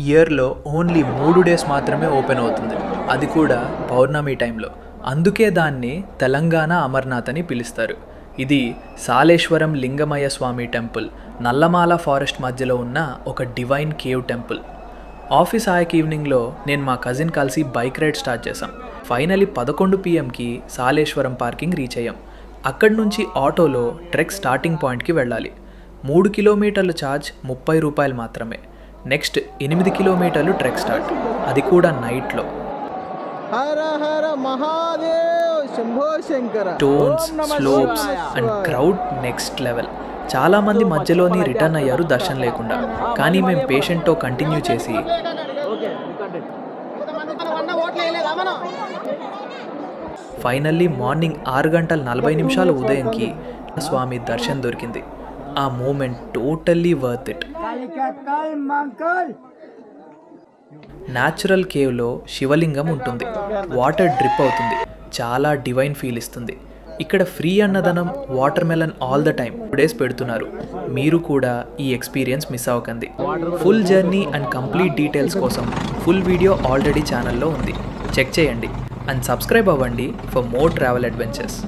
ఇయర్లో only 3 days మాత్రమే open అవుతుంది, అది కూడా పౌర్ణమి టైంలో. అందుకే దాన్ని తెలంగాణ అమర్నాథ్ అని పిలుస్తారు. ఇది సాలేశ్వరం లింగమయ్య స్వామి టెంపుల్, నల్లమాల ఫారెస్ట్ మధ్యలో ఉన్న ఒక డివైన్ కేవ్ టెంపుల్. ఆఫీస్ ఆయక ఈవినింగ్లో నేను మా కజిన్ కలిసి బైక్ రైడ్ స్టార్ట్ చేశాం. Finally 11 PM Saleshwaram parking reach అయ్యాం. అక్కడి నుంచి ఆటోలో ట్రెక్ స్టార్టింగ్ పాయింట్కి వెళ్ళాలి. 3 కిలోమీటర్ల ఛార్జ్ 30 రూపాయలు మాత్రమే. నెక్స్ట్ 8 కిలోమీటర్లు ట్రెక్ స్టార్ట్, అది కూడా నైట్లో. Hara Hara Mahadev Shambho Shankara. Stones, slopes and crowd next level. చాలామంది మధ్యలోని రిటర్న్ అయ్యారు దర్శనం లేకుండా, కానీ మేము పేషెంట్తో కంటిన్యూ చేసి ఫైనల్లీ మార్నింగ్ 6:40 ఉదయంకి స్వామి దర్శనం దొరికింది. ఆ moment totally worth it. Natural కేవ్లో శివలింగం ఉంటుంది, వాటర్ డ్రిప్ అవుతుంది, చాలా డివైన్ ఫీల్ ఇస్తుంది. ఇక్కడ ఫ్రీ అన్నదనం, water melon all the time 2 days పెడుతున్నారు. మీరు కూడా ఈ ఎక్స్పీరియన్స్ మిస్ అవ్వకండి. Full journey and complete details కోసం ఫుల్ వీడియో ఆల్రెడీ ఛానల్లో ఉంది, చెక్ చేయండి. అండ్ సబ్స్క్రైబ్ అవ్వండి ఫర్ మోర్ ట్రావెల్ అడ్వెంచర్స్.